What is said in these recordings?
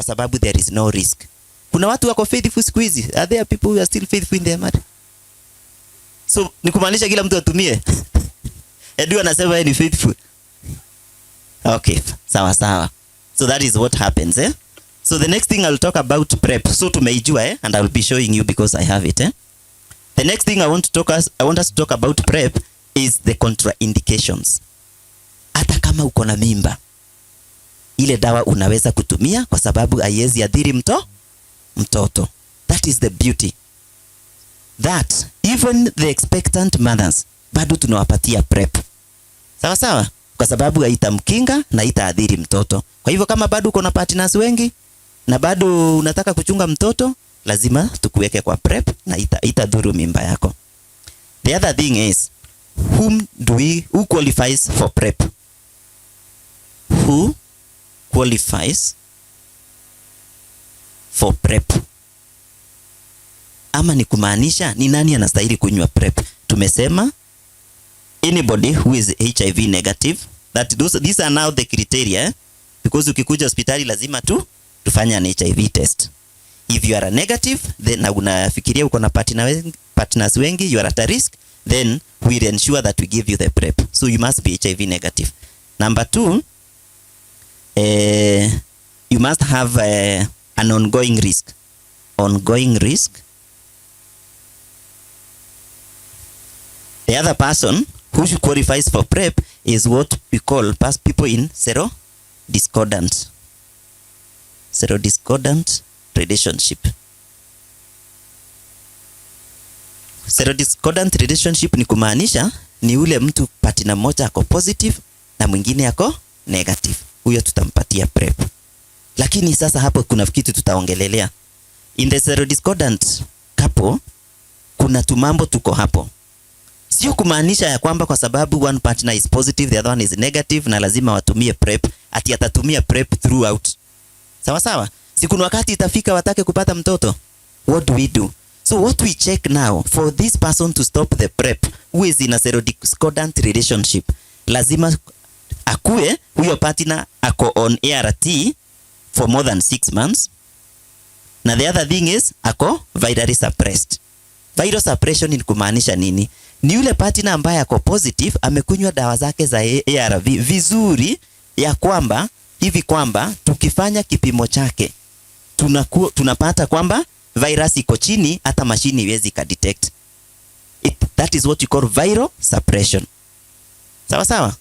sababu there is no risk. Kuna watu wako faithful siku hizi. Are there people who are still faithful in their marriage? So ni kumaanisha kila mtu atumie. Edu anasema yeye ni faithful. Okay, sawa sawa. So that is what happens, eh? So the next thing I'll talk about PrEP. So tumeijua, eh? And I'll be showing you because I have it, eh? The next thing I want us to talk about PrEP is the contraindications. Hata kama uko na mimba, ile dawa unaweza kutumia kwa sababu haiwezi adhiri mtoto. That is the beauty. That even the expectant mothers bado tunawapatia PrEP. Sawa sawa? Kwa sababu haitamkinga na haitaadhiri mtoto. Kwa hivyo kama bado uko na partners wengi na bado unataka kuchunga mtoto, lazima tukuweke kwa PrEP na haitadhuru mimba yako. The other thing is, who qualifies for PrEP? Who qualifies for PrEP? Ama ni kumaanisha ni nani anastahili kunywa PrEP? Tumesema anybody who is HIV negative. These are now the criteria, eh? Because ukikuja hospitali lazima tufanye an HIV test. If you are a negative, then na unafikiria uko na partners wengi, you are at a risk, then we'll ensure that we give you the PrEP. So you must be HIV negative. Number 2, you must have an ongoing risk. Ongoing risk. The other person who qualifies for PrEP is what we call people in serodiscordant relationship. Serodiscordant relationship ni kumaanisha ni ule mtu partner mmoja ako positive na mwingine ako negative. Huyo tutampatia PrEP. Lakini sasa hapo kuna kitu tutaongelelea. In the serodiscordant couple kuna tumambo tuko hapo. Sio kumaanisha ya kwamba kwa sababu one partner is positive, the other one is negative na lazima watumie PrEP, ati atatumia PrEP throughout. Sawa sawa? Si kuna wakati itafika watake kupata mtoto. What do we do? So what we check now for this person to stop the PrEP who is in a serodiscordant relationship, lazima akue huyo partner ako on ART for more than 6 months. Na the other thing is ako virally suppressed. Viral suppression ni kumaanisha nini? Ni yule partner ambaye ako positive amekunywa dawa zake za ARV vizuri, ya kwamba hivi kwamba tukifanya kipimo chake tunapata kwamba virus iko chini, hata mashini iwezi ka detect it. That is what you call viral suppression. Sawa sawa?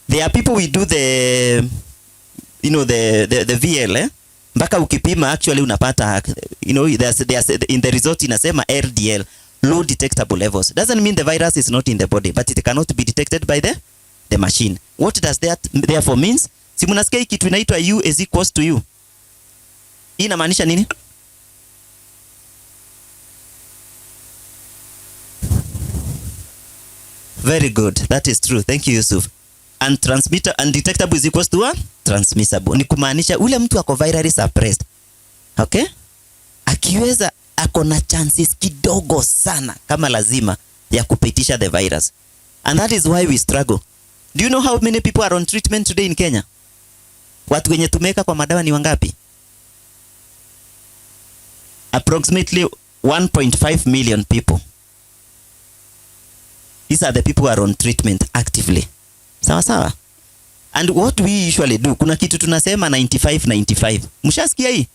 There are people we do the the VL, eh? Mpaka ukipima actually unapata there's in the result inasema LDL, low detectable levels. Doesn't mean the virus is not in the body, but it cannot be detected by the machine. What does that therefore means? Si mnasikia kitu inaitwa U is equals to U. Hii inamaanisha nini? Very good. That is true. Thank you, Yusuf. And transmitter and detectable is equals to transmissible. Ni kumaanisha ule mtu ako virally suppressed. Okay? Akiweza ako na chances kidogo sana kama lazima ya kupitisha the virus. And that is why we struggle. Do you know how many people are on treatment today in Kenya? Watu wenye tumeka kwa madawa ni wangapi? Approximately 1.5 million people. These are the people who are on treatment actively. Sawa sawa? And what we usually do, kuna kitu tunasema 95-95. Mshasikia hii?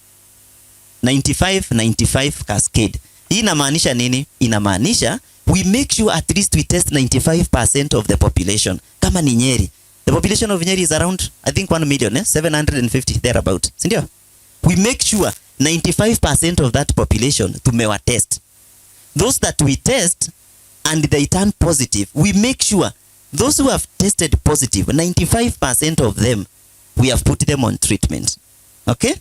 95-95 cascade. Hii inamaanisha nini? Inamaanisha we make sure at least we test 95% of the population. Kama ni Nyeri. The population of Nyeri is around, I think 1 million, 750 thereabout. Sindio? We make sure 95% of that population tumewa test. Those that we test and they turn positive, we make sure those who have tested positive, 95% of them, we have put them on treatment. Okay?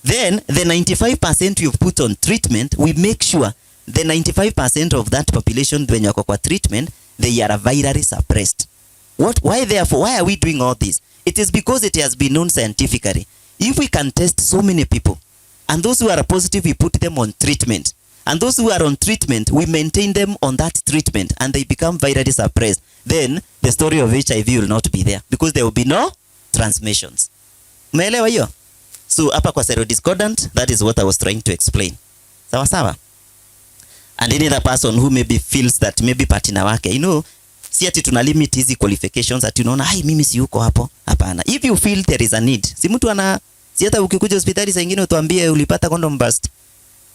Then, the 95% you've put on treatment, we make sure the 95% of that population, when you're kwa treatment, they are virally suppressed. Why therefore? Why are we doing all this? It is because it has been known scientifically. If we can test so many people, and those who are positive, we put them on treatment. And those who are on treatment, we maintain them on that treatment and they become virally suppressed. Then the story of HIV will not be there because there will be no transmissions. Umeelewa hiyo? So hapa kwa serodiscordant, that is what I was trying to explain. Sawa sawa. And any other person who maybe feels that maybe partner wake, you know, si ati tuna limit hizi qualifications ati unaona hai mimi si yuko hapo. Hapana. If you feel there is a need, si mtu ana, si hata ukikuja hospitali saa nyingine utuambie ulipata condom burst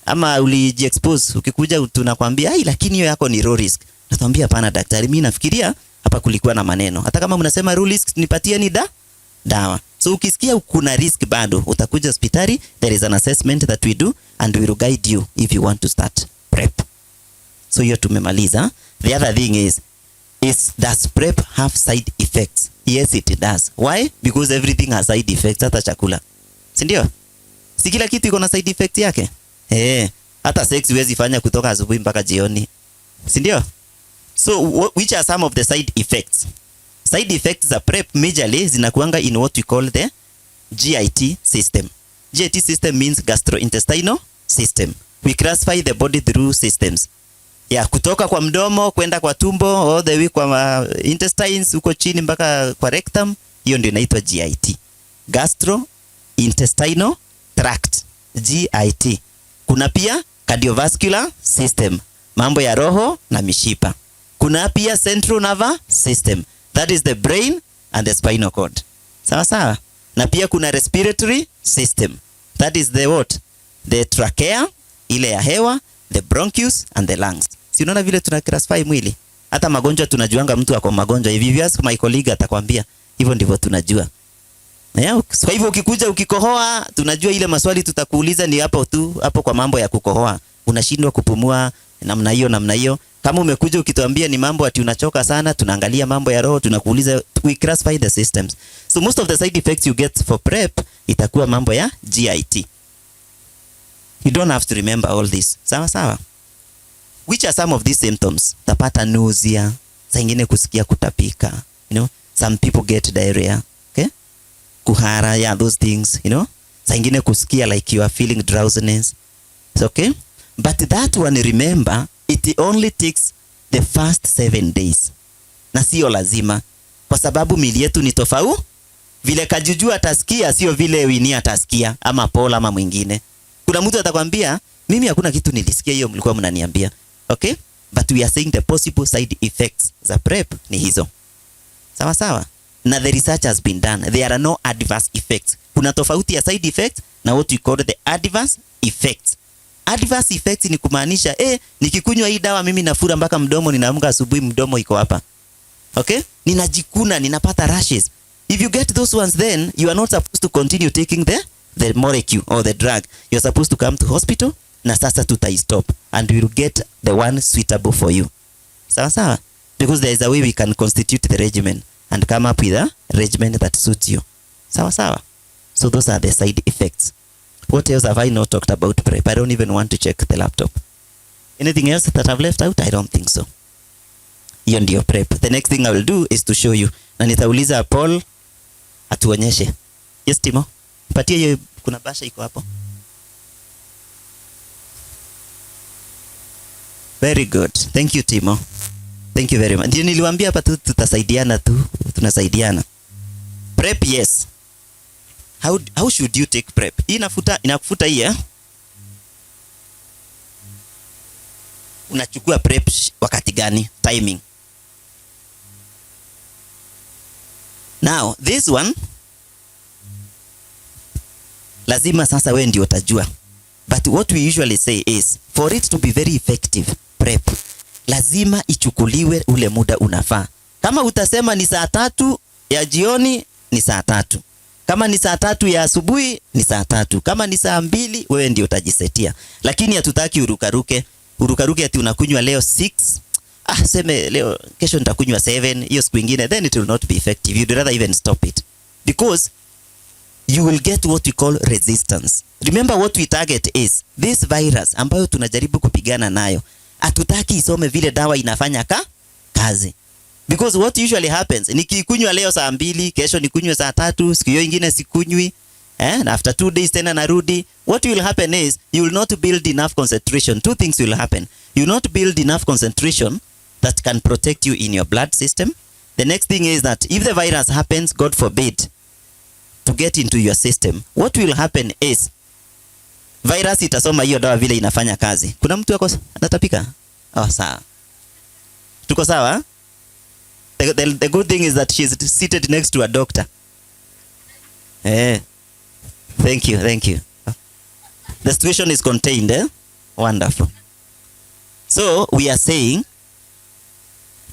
ama ulijiexpose, ukikuja tunakwambia ai lakini hiyo yako ni low risk. Natuambia hapana daktari, mimi nafikiria hapa kulikuwa na maneno. Hata kama mnasema low risk, nipatie ni dawa. So ukisikia kuna risk bado, utakuja hospitali, there is an assessment that we do and we will guide you if you want to start PrEP. So hiyo tumemaliza. The other thing is does PrEP have side effects? Yes, it does. Why? Because everything has side effects, hata chakula. Si ndio? Si kila kitu iko na side effect yake? Hata sex huwezi fanya kutoka asubuhi mpaka jioni. Si ndio? So which are some of the side effects? Side effects za PrEP majorly zinakuanga in what we call the GIT system. GIT system means gastrointestinal system. We classify the body through systems. Kutoka kwa mdomo kwenda kwa tumbo, all the way kwa intestines huko chini mpaka kwa rectum, hiyo ndio inaitwa GIT. Gastrointestinal tract, GIT. Kuna pia cardiovascular system, mambo ya roho na mishipa. Kuna pia central nervous system, that is the brain and the spinal cord. Sawa sawa. Na pia kuna respiratory system, that is the what? The trachea, ile ya hewa, the bronchus and the lungs. Si unaona vile tuna classify mwili? Hata magonjwa tunajuanga mtu ako magonjwa hivi. If my colleague atakwambia hivyo ndivyo tunajua. Kwa hivyo ukikuja ukikohoa, tunajua ile maswali tutakuuliza ni hapo tu, hapo kwa mambo ya kukohoa. Unashindwa kupumua namna hiyo. Kama umekuja ukituambia ni mambo ati unachoka sana, tunaangalia mambo ya roho, tunakuuliza, we classify the systems. So most of the side effects you get for PrEP itakuwa mambo ya GIT. You don't have to remember all this. Sawa sawa. Which are some of these symptoms? Tapata nausea, saa ingine kusikia kutapika, you know, some people get diarrhea, okay? Kuhara, yeah, those things, you know. Saa ingine kusikia like you are feeling drowsiness. It's okay? But that one, remember, it only takes the first 7 days. Na sio lazima, kwa sababu mili yetu ni tofauti. Vile Kajuju atasikia sio vile Winnie atasikia, ama Paul ama mwingine. Kuna mtu atakwambia mimi hakuna kitu nilisikia, hiyo mlikuwa mnaniambia. Okay? But we are saying the possible side effects za PrEP ni hizo. Sawa sawa. Na the research has been done. There are no adverse effects. Kuna tofauti ya side effects na what we call the adverse effects. Adverse effects ni kumaanisha nikikunywa hii dawa mimi nafura mpaka mdomo, ninaamka asubuhi mdomo iko hapa. Okay? Ninajikuna, ninapata rashes. If you get those ones, then you are not supposed to continue taking the molecule or the drug. You're supposed to come to hospital na sasa tutai-stop and we will get the one suitable for you. Sawa sawa? Because there is a way we can constitute the regimen and come up with a regimen that suits you. Sawa sawa? So those are the side effects. What else have I not talked about PrEP? I don't even want to check the laptop. Anything else that I've left out? I don't think so. Hiyo ndio PrEP. The next thing I will do is to show you. Na nitauliza Paul atuonyeshe. Yes, Timo? Patia hiyo, kuna basha iko hapo. Very good. Thank you, Timo. Thank you very much. Ndio niliwaambia hapa tu tutasaidiana tu. Tunasaidiana. PrEP, yes. How should you take PrEP? Hii inakufuta hii Unachukua PrEP wakati gani? Timing. Now, this one lazima sasa wewe ndio utajua. But what we usually say is for it to be very effective, PrEP lazima ichukuliwe ule muda unafaa. Kama utasema ni saa 3 ya jioni, ni saa 3. Kama ni saa 3 ya asubuhi, ni saa 3. Kama ni saa 2, wewe ndio utajisetia. Lakini hatutaki urukaruke ati unakunywa leo 6. Seme leo kesho nitakunywa 7, hiyo siku nyingine, then it will not be effective. You'd rather even stop it. Because you will get what we call resistance. Remember what we target is this virus ambayo tunajaribu kupigana nayo. Hatutaki isome vile dawa inafanya kazi. Because what usually happens, nikikunywa leo saa 2, kesho nikunywe saa 3, siku hiyo nyingine sikunywi, and after 2 days tena narudi, what will happen is you will not build enough concentration. Two things will happen. You will not build enough concentration that can protect you in your blood system. The next thing is that if the virus happens, God forbid, to get into your system, what will happen is virus itasoma hiyo dawa vile inafanya kazi. Kuna mtu yako anatapika? Oh, sawa. Tuko sawa? The good thing is that she's seated next to a doctor. Thank you. The situation is contained, eh? Wonderful. So we are saying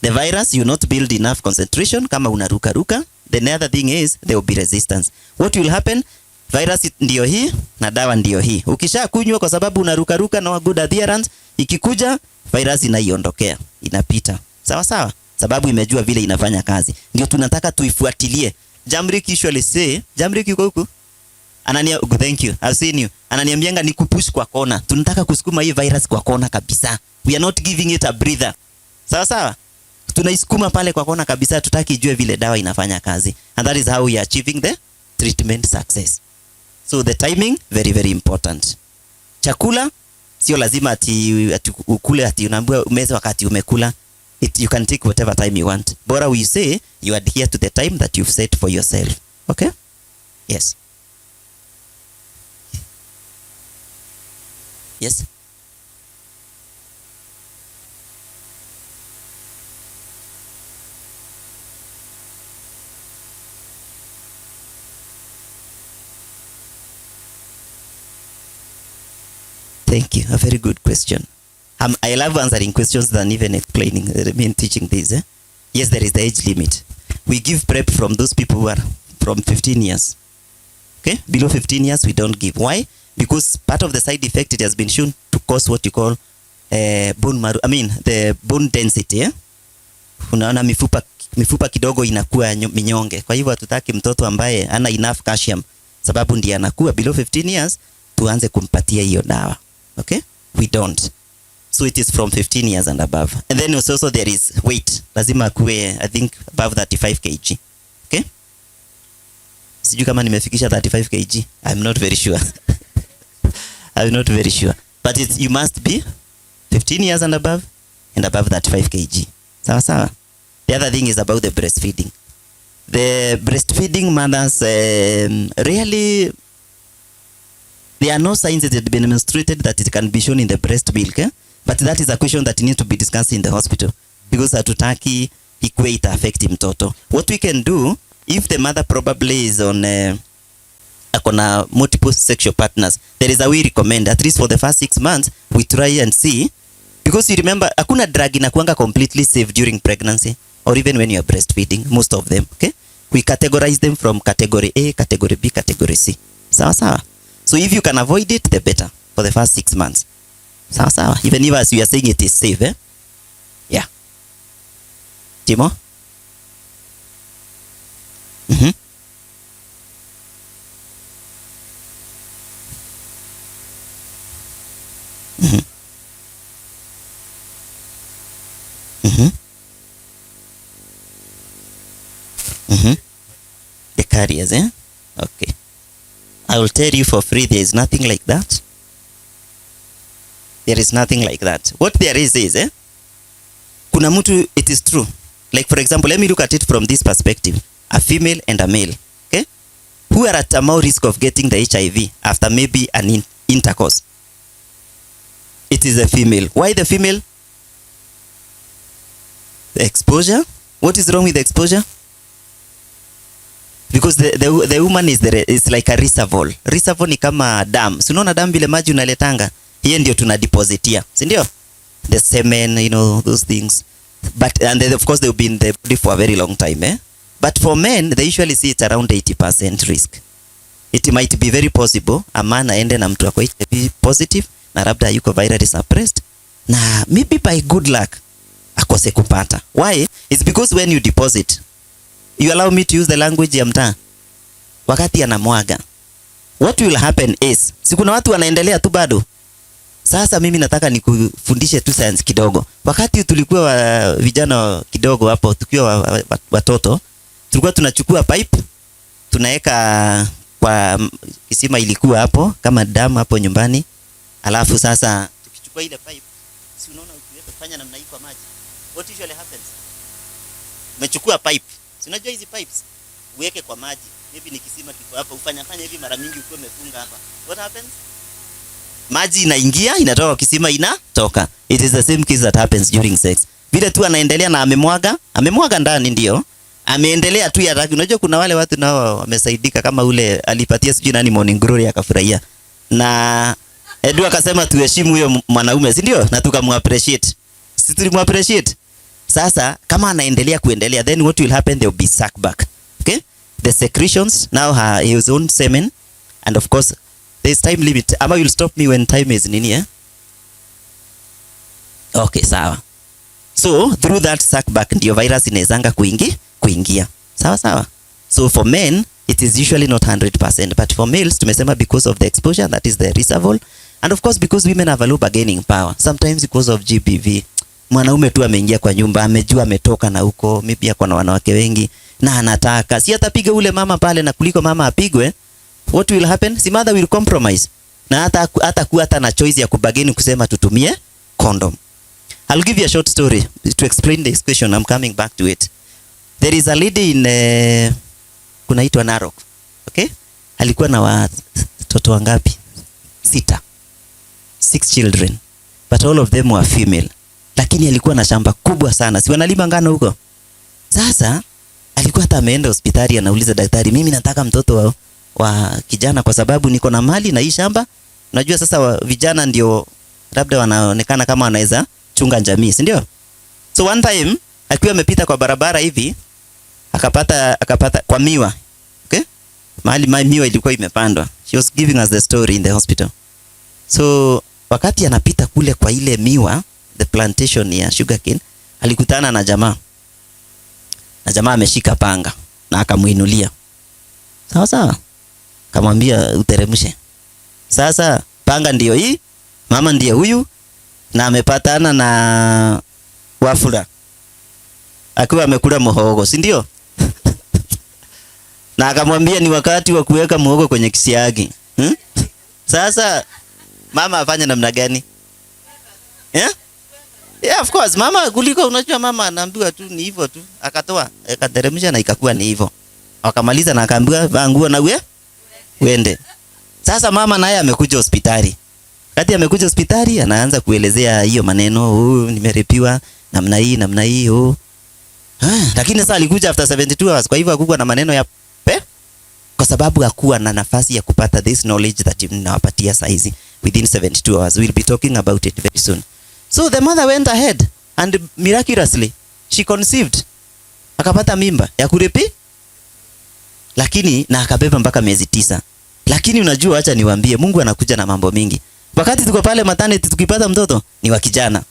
the virus, you not build enough concentration kama unaruka. The other thing is there will be resistance. What will happen? Virus ndio hii na dawa ndio hii. Ukisha kunywa kwa sababu unaruka no good adherence, ikikuja virus inaiondokea, inapita. Sawa? Sababu imejua vile inafanya kazi. Ndio tunataka tuifuatilie. Jamrik usually say, Jamrik yuko huku? Thank you. I've seen you. Ananiambianga ni kupush kwa kona. Tunataka kusukuma hii virus kwa kona kabisa. We are not giving it a breather. Sawa? Tunaisukuma pale kwa kona kabisa, tutaki ijue vile dawa inafanya kazi. And that is how we are achieving the treatment success. So the timing, very, very important. Chakula, sio lazima ati ukule ati unaambiwa umeze wakati umekula. You can take whatever time you want. Bora we say you adhere to the time that you've set for yourself. Okay? Yes. Yes. Thank you. A very good question. I love answering questions than even explaining. I mean, teaching this. Yes, there is the age limit. We give PrEP from those people who are from 15 years. Okay? Below 15 years, we don't give. Why? Because part of the side effect, it has been shown to cause what you call bone marrow. I mean, the bone density. Unaona mifupa kidogo inakuwa minyonge. Kwa hivyo hatutaki mtoto ambaye ana enough calcium, sababu ndiye anakuwa below 15 years, tuanze kumpatia hiyo dawa. Okay? We don't. So it is from 15 years and above. And then also there is weight. Lazima kuwe, I think, above 35 kg. Okay? Sijui kama nimefikisha 35 kg. I'm not very sure. I'm not very sure. But you must be 15 years and above 35 kg. Sawa. The other thing is about the breastfeeding. The breastfeeding mothers really, there are no signs that it has been demonstrated that it can be shown in the breast milk. But that is a question that needs to be discussed in the hospital. Because hatutaki ikuwe ita affect mtoto. What we can do, if the mother probably is on akona multiple sexual partners, there is a way recommend, at least for the first 6 months, we try and see. Because you remember, hakuna drug inakuanga completely safe during pregnancy, or even when you are breastfeeding, most of them, okay? We categorize them from category A, category B, category C. Sawa. So if you can avoid it, the better, for the first 6 months. Sawa. Even if as we are saying it is safe, eh? Yeah. Timo? The carriers, eh? Okay. I will tell you for free, there is nothing like that. There is nothing like that. What there is, eh? Kuna mtu, it is true. Like for example, let me look at it from this perspective. A female and a male, okay? Who are at a more risk of getting the HIV after maybe an intercourse? It is a female. Why the female? The exposure. What is wrong with the exposure? Because the woman is like a reservoir. Reservoir ni kama dam. Si unaona dam vile maji unaletanga? Hiyo ndio tunadepositia. Si ndio? The semen, you know, those things. But and then of course they will be in the body for a very long time, eh? But for men, they usually see it around 80% risk. It might be very possible a man aende na mtu ako HIV positive na labda yuko virally suppressed na maybe by good luck akose kupata. Why? It's because when you deposit, you allow me to use the language ya mtaa, wakati anamwaga, what will happen is, si kuna watu wanaendelea tu bado. Sasa mimi nataka nikufundishe tu science kidogo. Wakati tulikuwa vijana kidogo hapo, tukiwa watoto, tulikuwa tunachukua pipe, tunaweka kwa kisima ilikuwa hapo kama damu hapo nyumbani. Alafu sasa tukichukua ile pipe, si unaona ukiweka fanya namna hii kwa maji, what usually happens? Umechukua pipe, si unajua hizi pipes uweke kwa maji, maybe ni kisima kiko hapa, ufanya hivi mara mingi ukiwa umefunga hapa, what happens? Maji inaingia, inatoka kwa kisima, inatoka. It is the same case that happens during sex. Vile tu anaendelea na amemwaga ndani, ndio ameendelea tu ya. Unajua kuna wale watu nao wamesaidika, kama ule alipatia sijui nani morning glory akafurahia, na Edu akasema tuheshimu huyo mwanaume, si ndio? Na tukamappreciate, si tulimappreciate. Sasa kama anaendelea kuendelea, then what will happen? There will be suck back. Okay, the secretions now have his own semen, and of course there is time limit. Ama will stop me when time is nini, eh? Okay, sawa. So through that suck back ndio virus inawezanga kuingia. Sawa sawa. So for men it is usually not 100%, but for males tumesema because of the exposure, that is the reservoir, and of course because women have a low bargaining power, sometimes because of GBV. Mwanaume tu ameingia kwa nyumba, amejua ametoka na huko, maybe ako na wanawake wengi na anataka, si atapiga ule mama pale, na kuliko mama apigwe, what will happen? Si mother will compromise, na hata na choice ya kubargain kusema tutumie condom. I'll give you a short story to explain this question. I'm coming back to it. There is a lady in kunaitwa Narok. Okay? Alikuwa na watoto wangapi? 6 children. But all of them were female. Lakini alikuwa na shamba kubwa sana. Si wanalima ngano huko? Sasa alikuwa hata ameenda hospitali, anauliza daktari, mimi nataka mtoto wa kijana kwa sababu niko na mali na hii shamba. Unajua sasa vijana ndio labda wanaonekana kama wanaweza chunga jamii, si ndio? So one time akiwa amepita kwa barabara hivi akapata kwa miwa. Okay? Mahali miwa ilikuwa imepandwa. She was giving us the story in the hospital. So wakati anapita kule kwa ile miwa, the plantation ya sugarcane, alikutana na jamaa. Na jamaa ameshika panga na akamuinulia. Sawa sawa. Akamwambia uteremshe. Sasa panga ndio hii, mama ndiye huyu, na amepatana na Wafula akiwa amekula muhogo, si ndio? Na akamwambia ni wakati wa kuweka muhogo kwenye kisiagi. Sasa mama afanye namna gani? Yeah, of course mama, kuliko unajua mama anaambiwa tu ni hivyo tu, akatoa akateremsha na ikakuwa ni hivyo. Akamaliza na akaambiwa vaa nguo na uende. Sasa mama naye amekuja hospitali. Kati amekuja hospitali anaanza kuelezea hiyo maneno, nimerepiwa namna hii. Lakini sasa alikuja after 72 hours, kwa hivyo hakukuwa na maneno ya kwa sababu hakuwa na nafasi ya kupata this knowledge that ninawapatia saizi within 72 hours. We'll be talking about it very soon. So the mother went ahead and miraculously she conceived. Akapata mimba ya kurepi, lakini na akabeba mpaka miezi 9. Lakini unajua, acha niwaambie, Mungu anakuja na mambo mingi. Wakati tuko pale maternity tukipata mtoto ni wa kijana.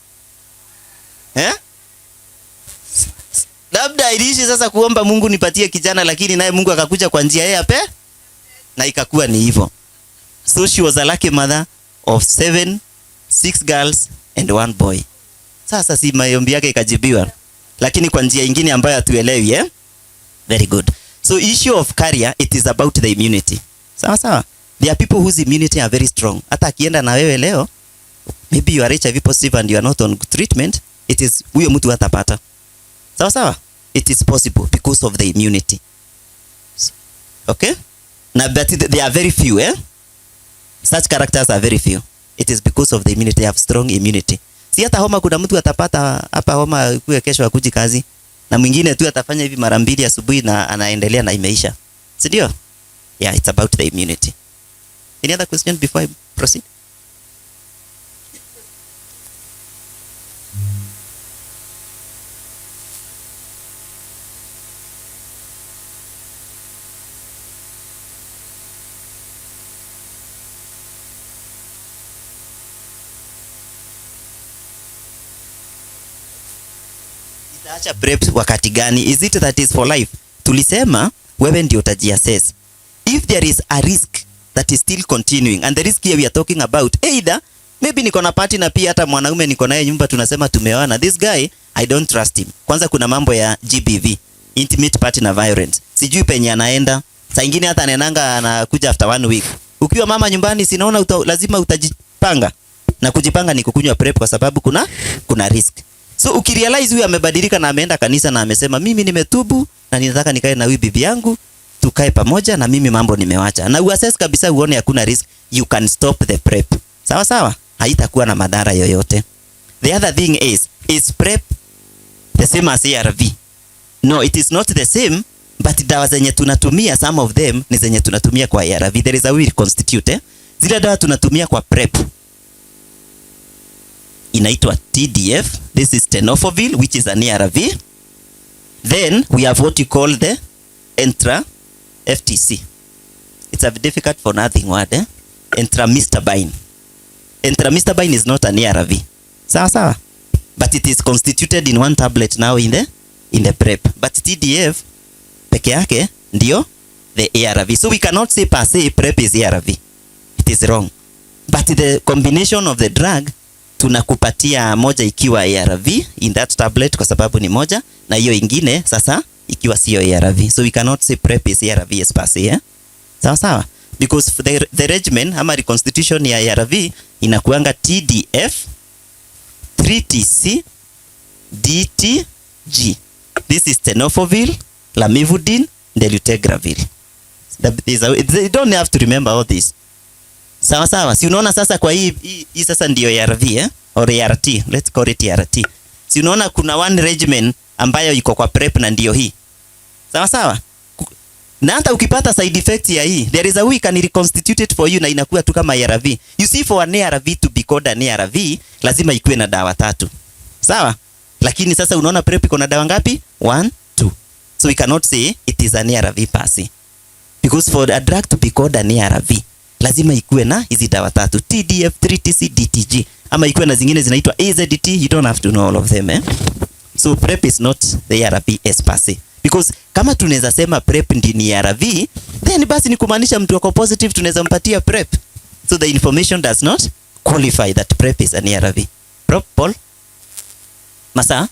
Labda iliishi sasa kuomba Mungu nipatie kijana, lakini naye Mungu akakuja kwa njia yake na ikakuwa ni hivyo. So she was a lucky mother of 6 girls and 1 boy. Sasa si maombi yake ikajibiwa, lakini kwa njia nyingine ambayo hatuelewi. Very good. So issue of carrier, it is about the immunity. Sawa sawa. There are people whose immunity are very strong. Hata akienda na wewe leo, maybe you are HIV positive and you are not on treatment, it is huyo mtu hatapata. Sawa sawa. It is possible because of the immunity. Okay? Now but they are very few, Such characters are very few. It is because of the immunity. They have strong immunity. Si hata homa kuna mtu atapata hapa homa kuwe kesho akuji kazi, na mwingine tu atafanya hivi mara 2 asubuhi na anaendelea na imeisha. Si ndio? Yeah, it's about the immunity. Any other question before I proceed? Itaacha PrEP wakati gani? Is it that is for life? Tulisema wewe ndio utajiassess. If there is a risk that is still continuing, and the risk here we are talking about, either maybe niko na party na pia hata mwanaume niko naye nyumba tunasema tumeoana, this guy I don't trust him. Kwanza kuna mambo ya GBV, intimate partner violence. Sijui penye anaenda. Saa nyingine hata anaenanga anakuja after 1 week. Ukiwa mama nyumbani sinaona lazima utajipanga. Na kujipanga ni kukunywa PrEP kwa sababu kuna risk. So ukirealize huyu amebadilika na ameenda kanisa na amesema mimi nimetubu na ninataka nikae na huyu bibi yangu, tukae pamoja na mimi mambo nimewacha. Na uassess kabisa uone hakuna risk, you can stop the PrEP. Sawa sawa? Haitakuwa na madhara yoyote. The other thing is PrEP the same as ARV? No, it is not the same, but dawa zenye tunatumia, some of them ni zenye tunatumia kwa ARV. There is a way constitute. Zile dawa tunatumia kwa PrEP inaitwa TDF. This is tenofovir, which is an ARV. Then we have what you call the FTC. It's a difficult for nothing word. Entramystabine. Entramystabine is not an ARV. Sawa sawa. But it is constituted in one tablet now in the PrEP. But TDF peke yake ndio the ARV. So we cannot say per se PrEP is ARV. It is wrong. But the combination of the drug, tunakupatia moja ikiwa ARV in that tablet kwa sababu ni moja, na hiyo ingine sasa ikiwa sio ARV. So we cannot say PrEP is ARV as per se. Sawa sawa. Because the regimen ama reconstitution ya ARV inakuanga TDF, 3TC, DTG. This is tenofovir, lamivudine, dolutegravir. They don't have to remember all this. Sawa sawa. Si unaona sasa kwa hii sasa ndio ARV or ART. Let's call it ART. Si unaona kuna one regimen ambayo iko kwa PrEP na ndio hii. Sawa sawa. Na hata ukipata side effect ya hii, there is a way can reconstitute it for you na inakuwa tu kama ARV. You see, for an ARV to be called an ARV, lazima ikuwe na dawa 3. Sawa? Lakini sasa unaona PrEP iko na dawa ngapi? 1, 2. So we cannot say it is an ARV per se. Because for a drug to be called an ARV, lazima ikuwe na hizi dawa 3. TDF, 3TC, DTG. Ama ikuwe na zingine zinaitwa AZT, you don't have to know all of them. So PrEP is not the ARV as per se. Because kama tunaweza sema PrEP ni ARV, then basi ni kumaanisha mtu wako positive tunaweza mpatia PrEP. So the information does not qualify that PrEP is an ARV. Paul? Masa?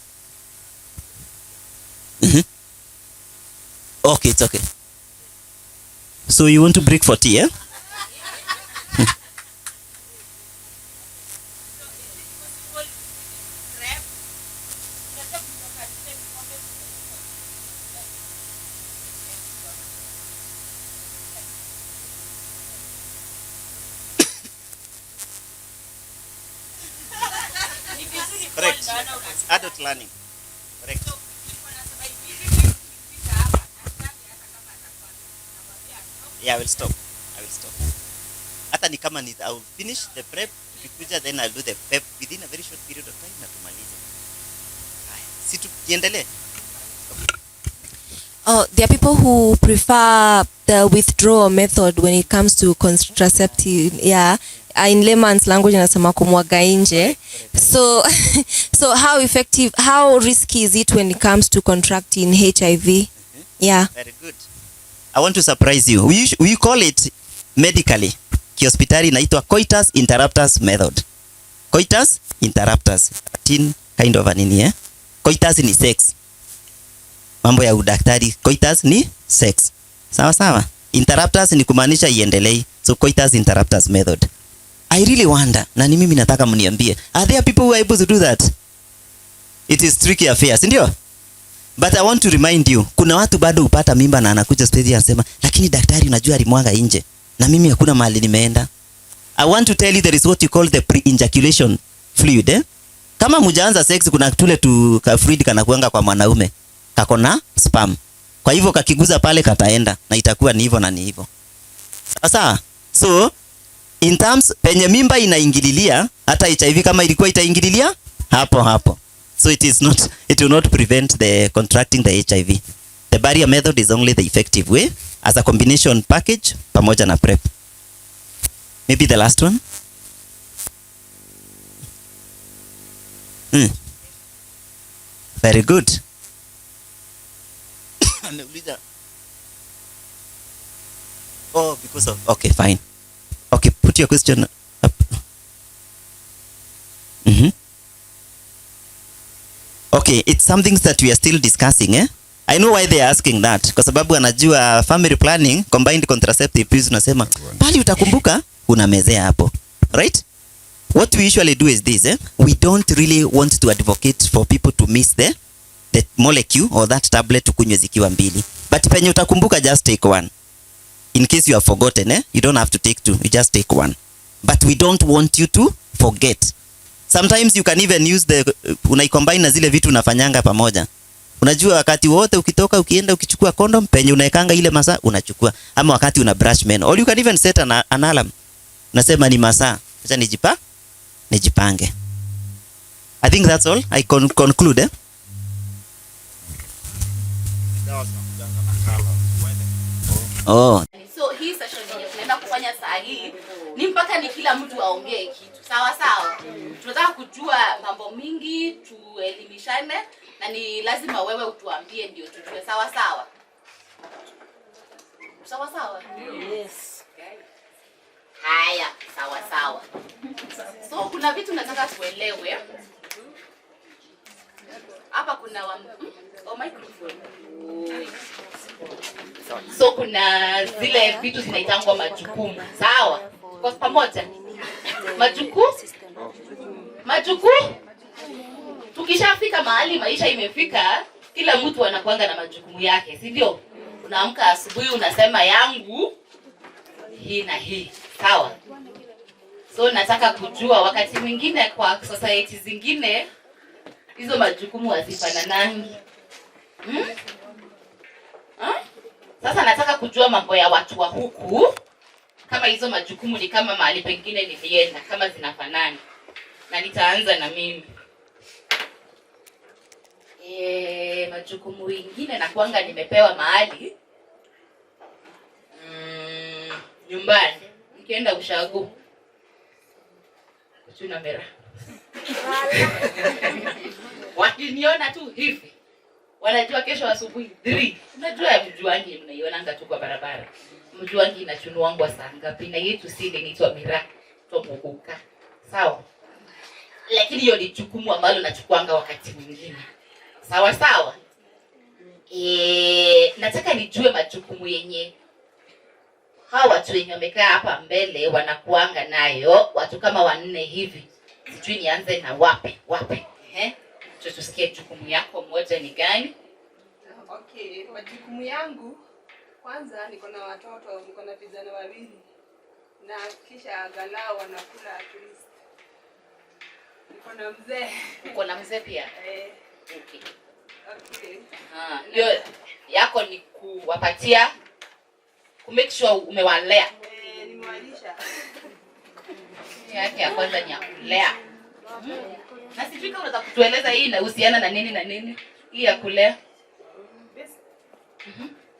Okay, it's okay. So you want to break for tea, Correct. Adult learning. Correct. Yeah, I will stop. Hata ni kama I will finish the PrEP, ukikuja then I'll do the PEP within a very short period of time na tumalize. Haya, si tuendelee. Oh, there are people who prefer the withdrawal method when it comes to contraceptive. Yeah. In layman's language nasema kumwaga nje. So how risky is it when it comes to contracting HIV? Yeah. Very good. I want to surprise you. We call it medically, kihospitali inaitwa coitus interruptus method. Coitus interruptus. Tin kind of nini Coitus ni sex. Mambo ya udaktari, coitus ni sex. Sawa sawa. Interruptus ni kumaanisha iendelee. So coitus interruptus method. I really wonder, na ni mimi nataka mniambie, are there people who are able to do that? It is tricky affairs, ndio? But I want to remind you, kuna watu bado upata mimba na anakuja hospitali anasema, lakini daktari unajua alimwaga nje na mimi hakuna mahali nimeenda. I want to tell you there is what you call the pre-ejaculation fluid. Kama mjaanza sex kuna tule tu ka fluid kana kuanga kwa mwanaume. Kako na sperm. Kwa hivyo kakiguza pale kataenda na itakuwa ni hivyo na ni hivyo. Sasa, so in terms penye mimba inaingililia, hata HIV kama ilikuwa itaingililia hapo. So it will not prevent the contracting the HIV. The barrier method is only the effective way as a combination package pamoja na PrEP. Maybe the last one. Very good. Oh, because of okay, fine. Okay, put your question up. Okay, it's something that we are still discussing, I know why they are asking that. Kwa sababu anajua family planning, combined contraceptive pills unasema, bali utakumbuka unamezea hapo. Right? What we usually do is this, we don't really want to advocate for people to miss the molecule or that tablet ukunywe zikiwa mbili. But penye utakumbuka, just take one. In case you have forgotten, you don't have to take 2. You just take 1. But we don't want you to forget. Sometimes you can even use unaicombine na zile vitu unafanyanga pamoja. Unajua wakati wote ukitoka ukienda ukichukua condom, penye unaekanga ile masaa unachukua. Ama wakati una brush meno. Or you can even set an alarm. Nasema ni masaa. Acha nijipange. I think that's all. I conclude. Oh. So hii session yenye tunaenda kufanya saa hii ni mpaka ni kila mtu aongee kitu. Sawa sawa. Tunataka kujua mambo mingi, tuelimishane na ni lazima wewe utuambie ndio tujue. Sawa sawa. Sawa sawa? Yes. Haya, sawa sawa. So kuna vitu nataka tuelewe. Hapa kuna microphone. So kuna zile vitu zinaitangwa majukumu. Sawa? Kwa pamoja. Majukumu. Tukishafika mahali maisha imefika, kila mtu anakuanga na majukumu yake, si ndio? Unaamka asubuhi unasema yangu hii na hii. Sawa? So nataka kujua wakati mwingine kwa society zingine hizo majukumu hazifananani. Sasa nataka kujua mambo ya watu wa huku, kama hizo majukumu ni kama mahali pengine nilienda, kama zinafanana. Na nitaanza na mimi. Majukumu mengine na kuanga nimepewa mahali nyumbani. Nikienda ushago kuchuna mera. Wakiniona tu hivi wanajua kesho asubuhi 3. Unajua mjuangi mnaionanga tu kwa barabara. Mjuangi inachunuangwa saa ngapi na yetu sile inaitwa mira tomukuka. Sawa? Lakini hiyo ni jukumu ambalo nachukuanga wakati mwingine. Sawa sawa? Nataka nijue majukumu yenye hawa watu wenye wamekaa hapa mbele wanakuanga nayo, watu kama 4 hivi. Sijui nianze na wapi? Tusikie jukumu yako moja ni gani? Okay, majukumu yangu kwanza niko na watoto, niko na vijana 2. Na kisha angalau wanakula at least. Niko na mzee. Uko na mzee pia? Okay. Hiyo yako ni kuwapatia make sure umewalea. Nimewalisha. Yake ya kwanza ni ya kulea. Na sijui kama unataka kutueleza hii inahusiana na nini na nini? Hii ya kulea.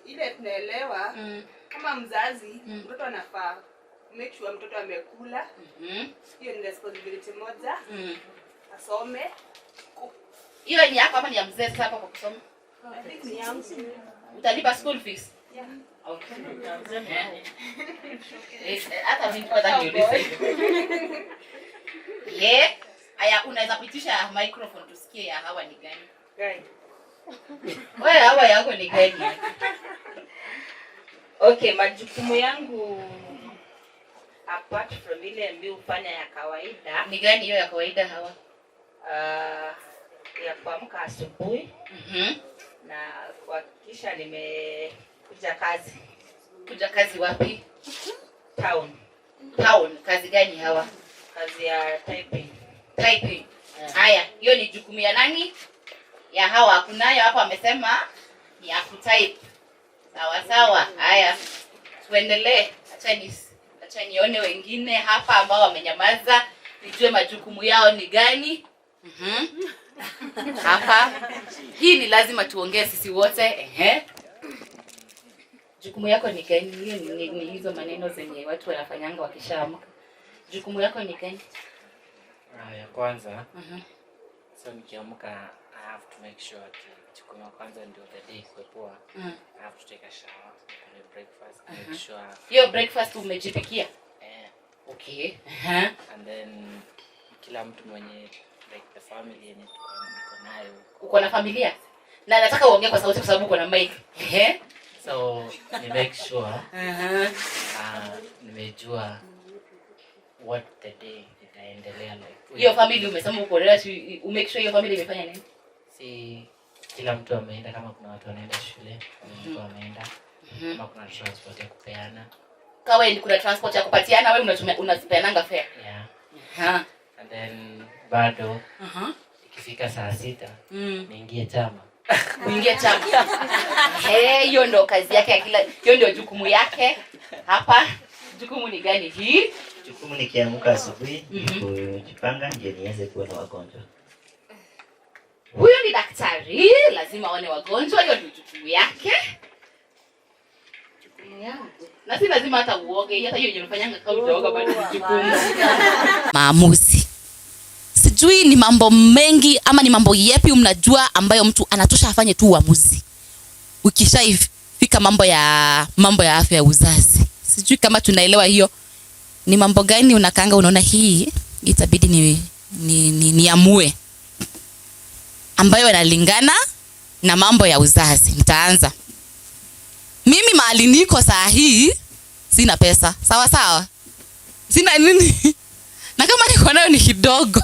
Ile tunaelewa kama mzazi mtoto anafaa make sure mtoto amekula. Hiyo ni responsibility moja. Asome. Hiyo ni yako ama ni ya mzee sasa hapa kwa kusoma? I think ni yangu. Utalipa school fees? Yeah. Okay. Hata mimi kwa niulize. Aya, unaweza kuitisha microphone tusikie ya hawa ni gani? Gani? Wewe hawa yako ni gani? Okay, majukumu yangu apart from ile mimi hufanya ya kawaida. Ni gani hiyo ya kawaida hawa? Ya kuamka asubuhi. Na kuhakikisha nimekuja kazi. Kuja kazi wapi? Town. Kazi gani hawa? Kazi ya typing. Haya, hiyo ni jukumu ya nani? Ya hawa. Kunayo hapo amesema ni ya kutype. Sawa sawa. Haya. Tuendelee. Acha nione wengine hapa ambao wamenyamaza. Nijue majukumu yao ni gani? Hapa. Hii ni lazima tuongee sisi wote. Jukumu yako ni gani? Hiyo ni hizo maneno zenye watu wanafanyanga wakishaamka. Jukumu yako ni gani? Ya kwanza. So nikiamka I have to make sure jukumu ya kwanza ndio the day ikuwe poa. I have to take a shower, make breakfast, make sure. Hiyo breakfast umejipikia? Okay. And then kila mtu mwenye like the family yenye niko nayo. Uko na familia? Na nataka uongee kwa sauti kwa sababu uko na mic. So ni make sure nimejua what the day itaendelea like. Hiyo family umesema uko nayo, make sure hiyo family imefanya nini? Si kila mtu ameenda, kama kuna watu wanaenda shule, mtu ameenda, kama kuna transport ya kupeana. Kawa ni kuna transport ya kupatiana, wewe unazipeananga fare. Yeah. And then bado ikifika saa 6 niingie chama. Uingie chama. Hiyo ndo kazi yake hiyo ndio jukumu yake. Hapa jukumu ni gani hii? Jukumu ni kiamka asubuhi, kujipanga ndio niweze kuona wagonjwa. Huyo ni daktari, lazima aone wagonjwa, hiyo ndio jukumu yake. Na si lazima hata uoge, hata hiyo yenye unafanyanga kama unaoga bado ni jukumu. Maamuzi. Sijui ni mambo mengi ama ni mambo yepi mnajua ambayo mtu anatosha afanye tu uamuzi. Ukishafika mambo ya afya ya uzazi. Sijui kama tunaelewa hiyo. Ni mambo gani unakanga unaona hii itabidi niamue. Ambayo yanalingana na mambo ya uzazi. Nitaanza. Mimi mahali niko saa hii sina pesa. Sawa sawa. Sina nini? Na kama niko nayo ni kidogo.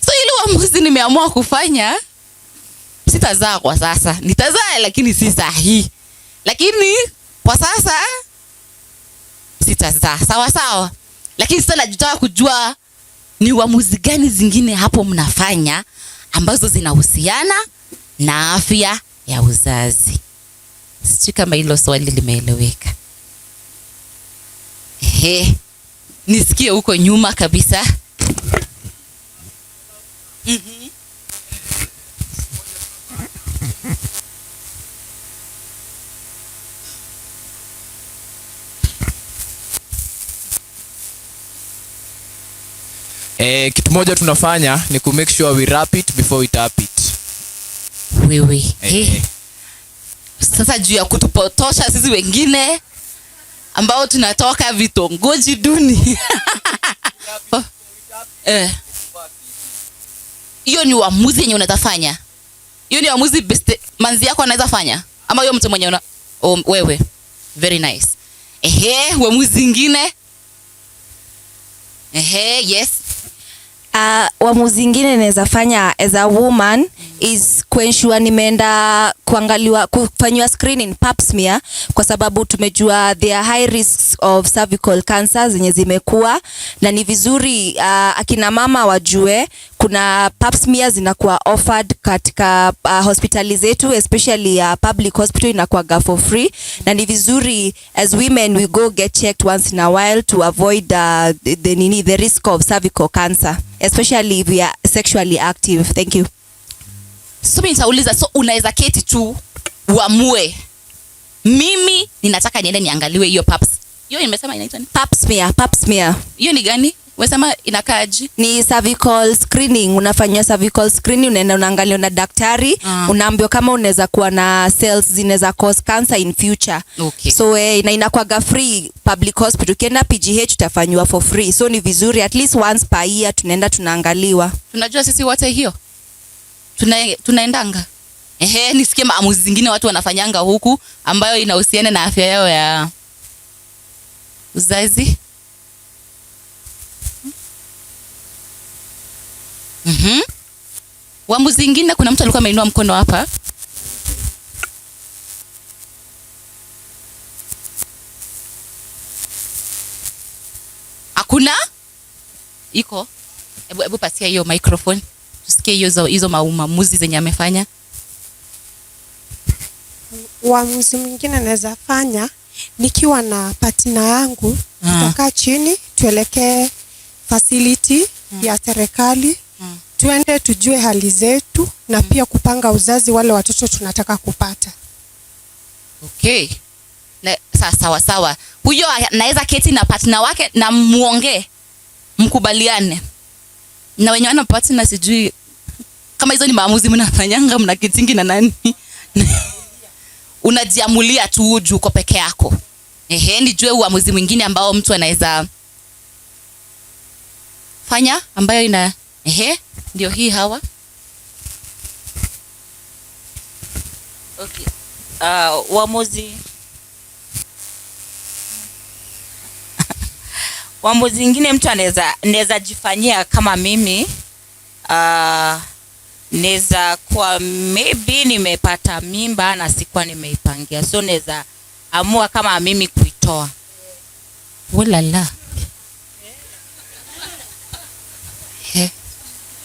So ile uamuzi nimeamua kufanya, sitazaa kwa sasa. Nitazaa lakini si saa hii. Lakini kwa sasa sitazaa. Sawa sawa. Lakini sasa najitaka kujua ni uamuzi gani zingine hapo mnafanya ambazo zinahusiana na afya ya uzazi. Sijui kama hilo swali limeeleweka. Nisikie huko nyuma kabisa. Kitu moja tunafanya ni ku make sure we wrap it before we tap it. Wewe. Sasa juu ya kutupotosha sisi wengine ambao tunatoka vitongoji duni. Hiyo ni uamuzi yenye unatafanya. Hiyo ni uamuzi best manzi yako anaweza fanya ama hiyo mtu mwenye wewe. Very nice. Uamuzi mwingine. Yes. Uamuzi mwingine naweza fanya as a woman is kuensure nimeenda kuangaliwa kufanywa screening pap smear, kwa sababu tumejua there are high risks of cervical cancer zenye zimekuwa, na ni vizuri akina mama wajue kuna pap smear zinakuwa offered katika hospitali zetu, especially public hospital inakuwa for free, na ni vizuri as women we go get checked once in a while to avoid the risk of cervical cancer, especially if we are sexually active. Thank you. So mimi nitauliza, so unaweza keti tu uamue mimi ninataka niende niangaliwe hiyo paps. Hiyo nimesema inaitwa ni pap smear. Hiyo ni gani? Unasema inakaaje? Ni cervical screening. Unafanywa cervical screening, unaenda unaangaliwa na daktari, unaambiwa kama unaweza kuwa na cells zinaweza cause cancer in future. Okay. So inakuwa free public hospital. Ukienda PGH utafanywa for free. So ni vizuri at least once per year tunaenda tunaangaliwa. Tunajua sisi wote hiyo. Tunaendanga. Nisikie maamuzi zingine watu wanafanyanga huku ambayo inahusiana na afya yao ya uzazi. Uamuzi mwingine, kuna mtu alikuwa ameinua mkono hapa. Hakuna? Iko? Hebu pasia hiyo microphone. Tusikie hizo maamuzi zenye amefanya. Uamuzi mwingine naweza fanya nikiwa na partner yangu, tutakaa chini tuelekee facility ya serikali, tuende tujue hali zetu na pia kupanga uzazi wale watoto tunataka kupata. Okay. Na sawa. Huyo anaweza keti na partner wake na muongee, mkubaliane. Na wenye wana partner sijui kama hizo ni maamuzi mnafanyanga, mnakitingi na nani? Unajiamulia tu juu uko peke yako. Nijue uamuzi mwingine ambao mtu anaweza fanya ambayo ndio hii hawa. Okay. Uamuzi mwingine mtu anaweza jifanyia kama mimi. Neza kwa maybe nimepata mimba na sikuwa nimeipangia. So neza amua kama mimi kuitoa. Walala.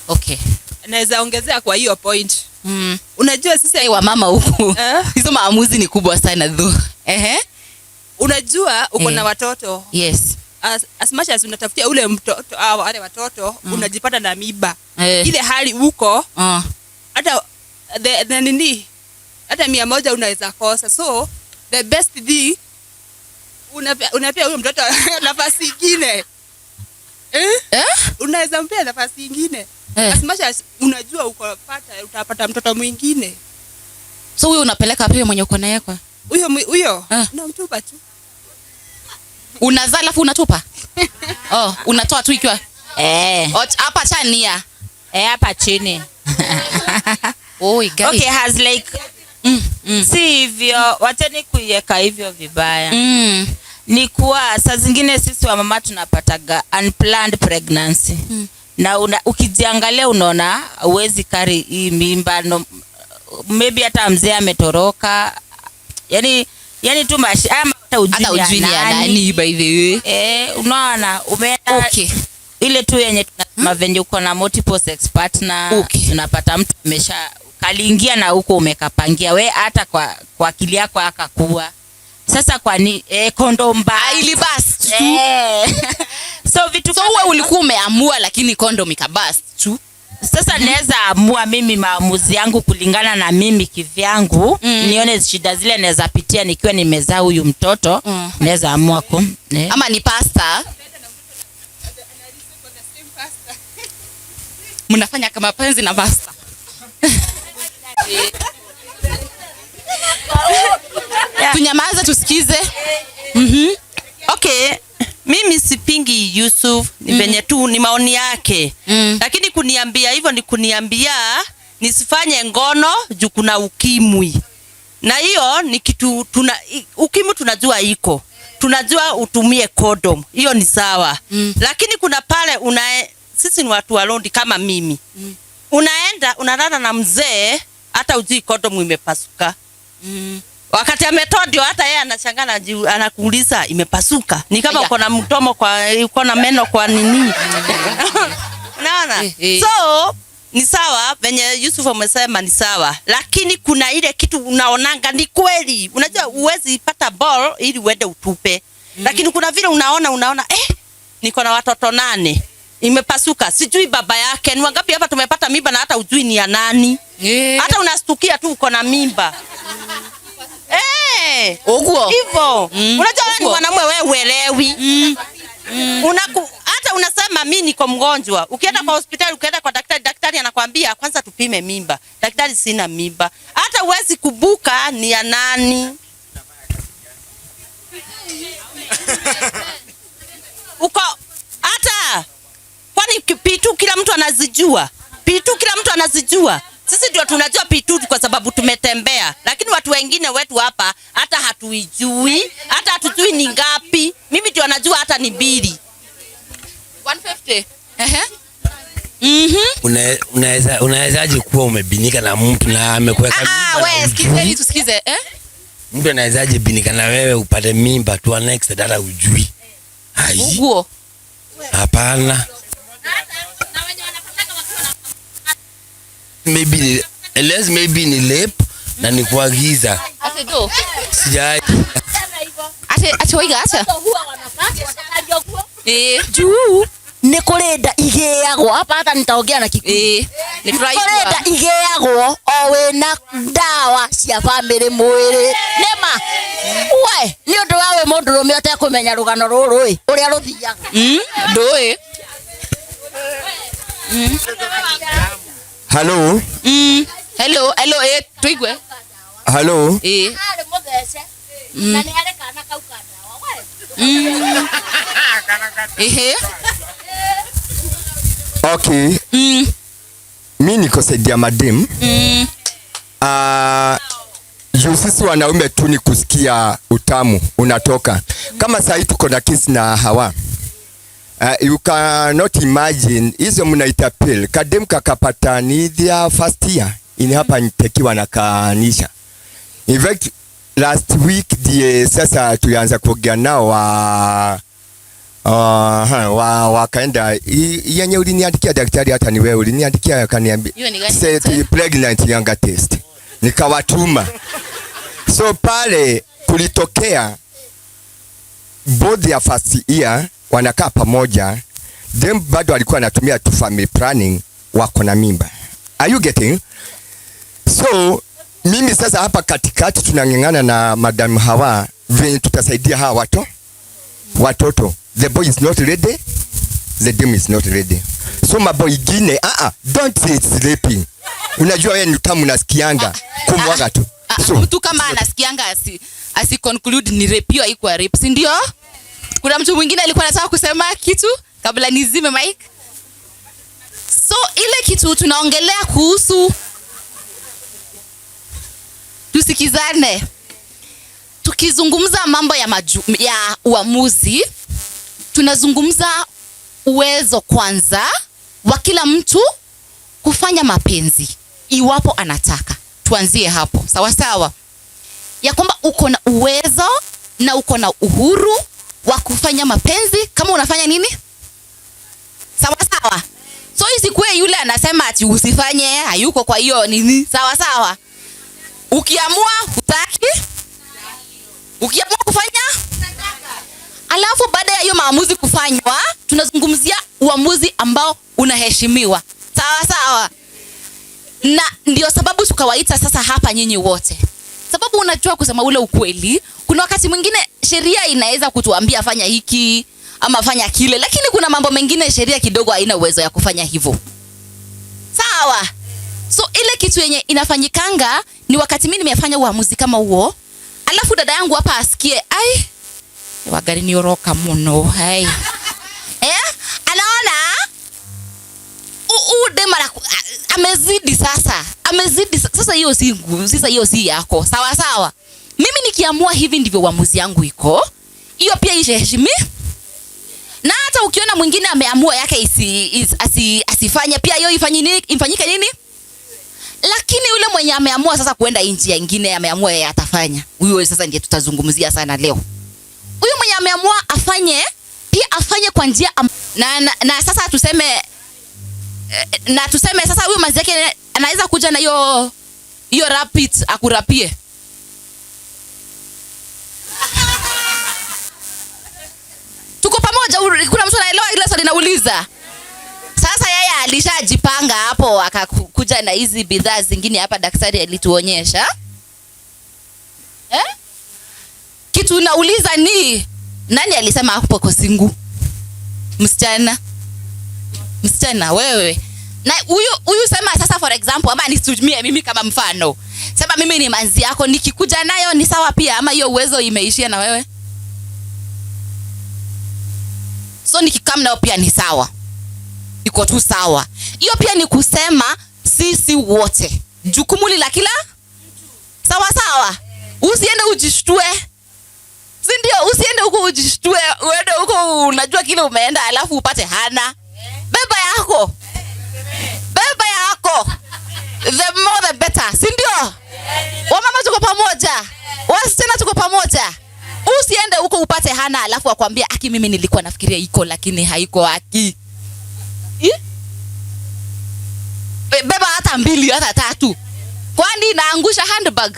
Okay. Naweza ongezea kwa hiyo point. Unajua sisi wa mama huku. Hizo maamuzi ni kubwa sana though. Unajua uko na watoto. Yes. As much as unatafutia ule mtoto au wale watoto unajipata na mimba. Ile hali huko hata the nini hata 100 unaweza kosa. So the best thing unapea huyo mtoto nafasi nyingine. Unaweza mpea nafasi nyingine. As much as unajua utapata mtoto mwingine. So huyo unapeleka wapi mwenye uko naye kwa? Huyo unamtupa tu. Unazaa alafu unatupa? Unatoa tu ikiwa hapa chania. Hapa chini. Guys. Okay, has like si hivyo, wacheni kuiweka hivyo vibaya. Ni kuwa saa zingine sisi wa mama tunapataga unplanned pregnancy. Na ukijiangalia unaona uwezi carry hii mimba, maybe hata mzee ametoroka. Yani tu hata ujui ni nani by the way. Unaona umeenda ile tu yenye tunasema venye uko na multiple sex partner. Tunapata mtu amesha kaliingia na huko umekapangia we hata kwa akili yako akakuwa. Sasa kwani condom ili bust tu. So vitu wewe ulikuwa umeamua lakini condom ikabust tu. Sasa naweza amua mimi maamuzi yangu kulingana na mimi kivyangu. Nione shida zile naweza pitia nikiwa nimezaa huyu mtoto. Naweza amua ama ni pasta. Mnafanya kama penzi na pasta. Tunyamaza tusikize. Okay, mimi sipingi Yusuf, ni venye tu ni maoni yake. Lakini kuniambia hivyo ni kuniambia nisifanye ngono juu kuna ukimwi. Na hiyo ni kitu ukimwi tunajua iko. Tunajua utumie condom. Hiyo ni sawa. Lakini kuna pale sisi ni watu walondi kama mimi. Unaenda unalala na mzee hata ujui condom imepasuka. Wakati ametoa ndio hata yeye anashangana anakuuliza imepasuka. Ni kama uko na mdomo uko na meno kwa nini? Unaona? So ni sawa venye Yusuf amesema ni sawa. Lakini kuna ile kitu unaonanga ni kweli. Unajua uwezi pata ball ili uende utupe. Lakini kuna vile unaona niko na watoto 8. Imepasuka. Sijui baba yake. Ni wangapi hapa tumepata mimba na hata ujui ni ya nani? Hata unastukia tu uko na mimba. Oguo. Hivyo. Unajua wewe ni mwanamume wewe uelewi. Hata unasema mimi niko mgonjwa. Ukienda kwa hospitali, ukienda kwa daktari anakuambia kwanza tupime mimba. Daktari sina mimba. Hata uwezi kubuka ni ya nani. Hata kwani pitu kila mtu anazijua. Sisi ndio tunajua pitu kwa sababu tumetembea. Lakini watu wengine wetu hapa hata hatuijui, hata hatujui ni ngapi. Mimi ndio najua hata ni 2. 150. Unawezaje kuwa umebinika na mtu na amekuweka mimba? Wewe sikizeni tusikize. Mtu anawezaje binika na wewe upate mimba tu next data ujui? Uguo. Hapana. Maybe ni lep na ni kuagiza. Asedo. Sijai. Acha. Juu nikurenda igeagwo hapa hata nitaongea na Kikuyu. Nikurenda igeagwo owe na dawa cia family mwiri. Nema. We, ni undu wawe mundu rume atakumenya rugano ruru uria ruthiaga. Ndoi. Hello. Hello, tuigwe. Hello. Na ni ale kana kaukanda Okay. Mimi niko saidia madem. Sisi wanaume tu ni kusikia utamu unatoka. Kama sasa tuko na kesi na Hawa. You cannot imagine hizo mnaita pill. Kadem kakapata ni their first year in hapa nitekiwa na kanisha. In fact last week die sasa tulianza kuongea nao wakaenda yenye uliniandikia daktari, hata ni wewe uliniandikia akaniambia say pregnant younger test, nikawatuma. So pale kulitokea both their first year wanakaa pamoja, them bado alikuwa anatumia tu family planning, wako na mimba. Are you getting? So mimi sasa hapa katikati tunang'ang'ana na Madam Hawa vile tutasaidia hawa watoto. The boy is not ready, the dame is not ready. So maboy ingine don't say it's raping. Unajua wewe ni kama unasikianga kumwaga tu. So mtu kama anasikianga asi conclude ni rape, hiyo haikuwa rape, si ndio? Kuna mtu mwingine alikuwa anataka kusema kitu kabla nizime mic. So ile kitu tunaongelea kuhusu, tusikizane. Tukizungumza mambo ya uamuzi, tunazungumza uwezo kwanza wa kila mtu kufanya mapenzi iwapo anataka. Tuanzie hapo. Sawa sawa. Ya kwamba uko na uwezo na uko na uhuru wa kufanya mapenzi kama unafanya nini? Sawa sawa. So isikuwe yule anasema ati usifanye, hayuko kwa hiyo nini? Sawa sawa. Ukiamua hutaki, ukiamua kufanya, alafu baada ya hiyo maamuzi kufanywa, tunazungumzia uamuzi ambao unaheshimiwa. Sawa sawa. Na ndio sababu tukawaita sasa hapa nyinyi wote. Sababu unajua kusema ule ukweli, kuna wakati mwingine sheria inaweza kutuambia fanya hiki ama fanya kile, lakini kuna mambo mengine sheria kidogo haina uwezo ya kufanya hivyo. Sawa. So ile kitu yenye inafanyikanga ni wakati mimi nimefanya uamuzi kama huo, alafu dada yangu hapa asikie, ai wagari ni oroka muno, hai. Anaona dema amezidi sasa. Amezidi sasa, hiyo si nguvu, sasa hiyo si yako. Sawa sawa. Mimi nikiamua hivi ndivyo uamuzi yangu iko. Hiyo pia iheshimi. Na hata ukiona mwingine ameamua yake asifanye, pia hiyo ifanyike nini? Lakini yule mwenye ameamua sasa kuenda nchi nyingine, ameamua yeye atafanya. Huyo sasa ndiye tutazungumzia sana leo. Huyo mwenye ameamua afanye, pia afanye kwa njia na sasa tuseme sasa huyo manzi yake anaweza kuja na hiyo rapid akurapie. Tuko pamoja, kuna mtu anaelewa ile swali nauliza. Sasa yeye alishajipanga hapo akakuja na hizi bidhaa zingine hapa daktari alituonyesha. Kitu nauliza ni nani alisema hapo kwa singu? Msichana wewe. Na huyu sema sasa for example, ama nisitumie mimi kama mfano. Sema mimi ni manzi yako, nikikuja nayo ni sawa pia ama hiyo uwezo imeishia na wewe? So nikikam nayo pia ni sawa. Iko tu sawa. Hiyo pia ni kusema sisi wote jukumu la kila sawa sawa. Usiende ujishtue. Si ndio? Usiende huko ujishtue, uende huko unajua kile umeenda alafu upate hana. Beba yako. The more the better. Si ndio? Wamama tuko pamoja. Wasichana tuko pamoja. Usiende huko upate hana alafu akwambia aki mimi nilikuwa nafikiria iko lakini haiko haki. Beba hata 2 hata 3. Kwani naangusha handbag?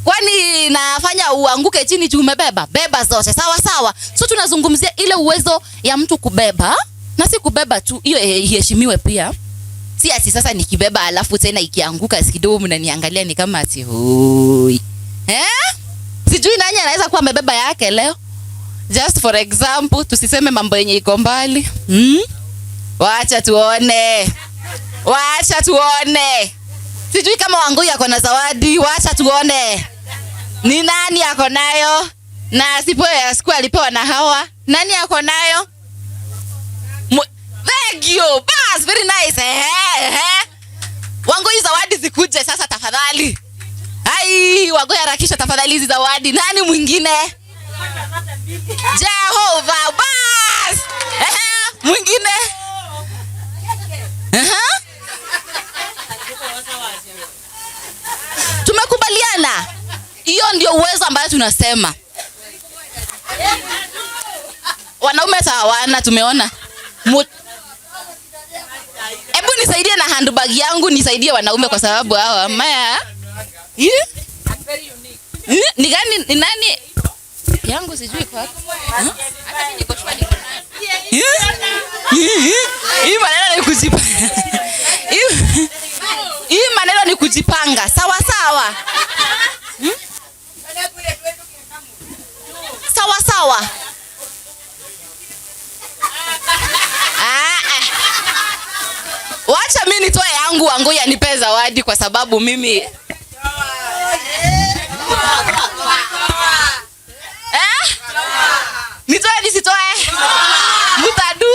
Kwani nafanya uanguke chini juu umebeba? Beba zote. Sawa sawa. So tunazungumzia ile uwezo ya mtu kubeba, na si kubeba tu, hiyo iheshimiwe pia. Si ati sasa nikibeba alafu tena ikianguka kidogo mnaniangalia ni kama ati hoi. Sijui nani anaweza kuwa amebeba yake leo. Just for example, tusiseme mambo yenye iko mbali. Wacha tuone. Sijui kama Wangui yako na zawadi, wacha tuone. Ni nani yako nayo? Na siku alipewa na Hawa. Nani yako nayo? Thank you. Bas, very nice. Wangui zawadi zikuje sasa tafadhali. Wangui harakisha tafadhali hizi zawadi. Nani mwingine? Jehova. Bas. Mwingine? Tumekubaliana. Hiyo ndio uwezo ambayo tunasema. Wanaume hawana, tumeona. Hebu nisaidie na handbag yangu, nisaidie wanaume kwa sababu hawa maya. Ni gani ni nani? Yangu sijui kwa wapi. Hata mimi niko shwari niko nayo. Hii maneno ni kujipanga. Hii maneno ni kujipanga. Sawa sawa. Sawa sawa. Wacha mimi nitoe yangu wangu yanipe zawadi kwa sababu mimi nitoe nisitoe? Mutadu.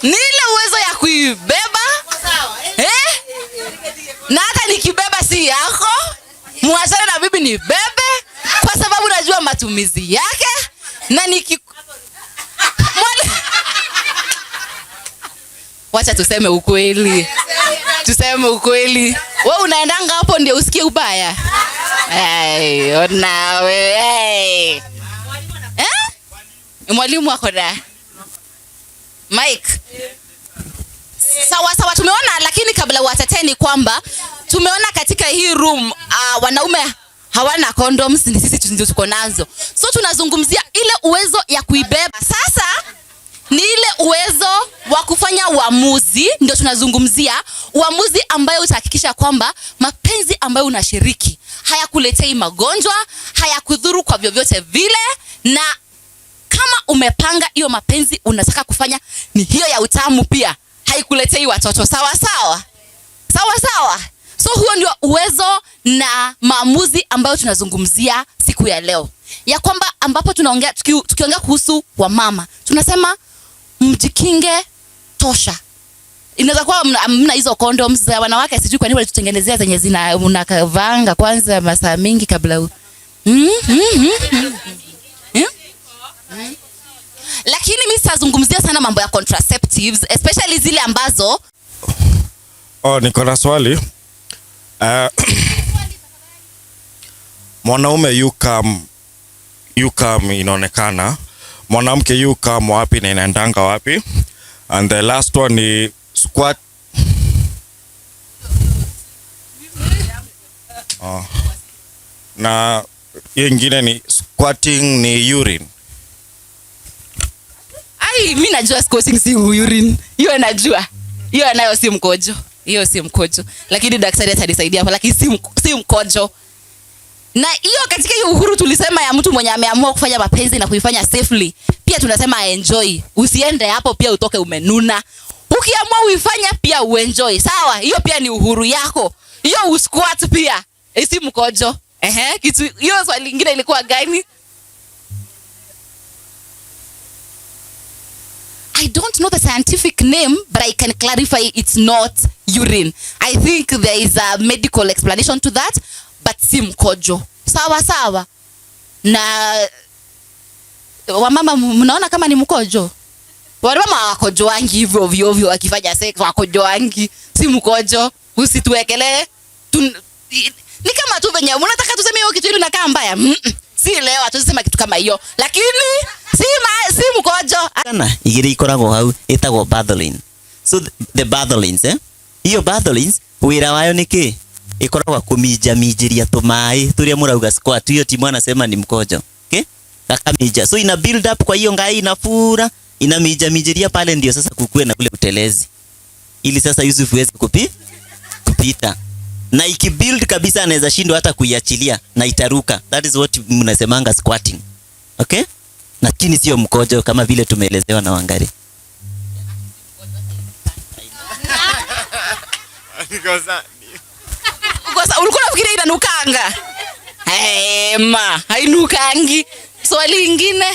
Ni ile uwezo ya kuibeba. Na hata nikibeba si yako. Muachane na bibi ni bebe kwa sababu najua matumizi yake na wacha tuseme ukweli. Tuseme ukweli. Wewe unaendanga hapo ndio usikie ubaya. Ona wewe. Mwalimu wako da. Mike. Sawa sawa tumeona, lakini kabla watateni kwamba tumeona katika hii room wanaume hawana condoms, ni sisi ndio tuko nazo. So tunazungumzia ile uwezo ya kuibeba. Sasa ni ile uwezo wa kufanya uamuzi, ndio tunazungumzia uamuzi ambayo utahakikisha kwamba mapenzi ambayo unashiriki hayakuletei magonjwa, hayakudhuru kwa vyovyote vile, na kama umepanga hiyo mapenzi unataka kufanya ni hiyo ya utamu pia, haikuletei watoto. Sawa sawa. Sawa sawa. So huo ndio uwezo na maamuzi ambayo tunazungumzia siku ya leo. Ya kwamba ambapo tunaongea tukiongea kuhusu wamama, tunasema mjikinge tosha. Inaweza kuwa mna hizo condoms za wanawake, sijui kwa nini walitutengenezea zenye zina unakavanga kwanza masaa mingi kabla Lakini mimi sitazungumzia sana mambo ya contraceptives, especially zile ambazo niko na swali. Mwanaume you come inaonekana, mwanamke you come wapi na inaendanga wapi? And the last one ni squat. Na hiyo nyingine ni squatting ni urine. Mimi najua squatting si urine. Hiyo najua. Hiyo nayo si mkojo. Hiyo si mkojo. Lakini daktari atanisaidia hapa, lakini si mkojo. Na hiyo katika hiyo uhuru tulisema ya mtu mwenye ameamua kufanya mapenzi na kuifanya safely, pia tunasema enjoy. Usiende hapo pia utoke umenuna. Ukiamua uifanye pia uenjoy. Sawa? Hiyo pia ni uhuru yako. Hiyo usquat pia. Si mkojo. Kitu hiyo swali lingine ilikuwa gani? I don't know the scientific name, but I can clarify it's not urine. I think there is a medical explanation to that, but si mkojo. Sawa sawa. Na wamama mnaona kama ni mkojo? Wamama wakojo wangi hivyo ovyo ovyo wakifanya sex wakojo wangi, si mkojo. Usituwekelee. Ni kama tu venye unataka tuseme hiyo kitu ile inakaa mbaya. Si leo atusema kitu kama hiyo. Lakini si mkojo. Sana igiri ikoragwo hau etagwo battling. So the battlings hiyo battlings wira wayo niki ikoragwa kuminjiria tumai turia murauga squat, hiyo timu anasema ni mkojo. Okay? Kakamija. So ina build up, kwa hiyo ngai inafura, inaminjiria pale, ndio sasa kukue na ule utelezi. Ili sasa Yusuf uweze kupita. Na ikibuild kabisa anaweza shindwa hata kuiachilia na itaruka. That is what mnasemanga squatting. Okay? Lakini sio mkojo kama vile tumeelezewa na Wangari. Kwa ulikuwa unafikiria inanukanga? Hainukangi. Swali lingine?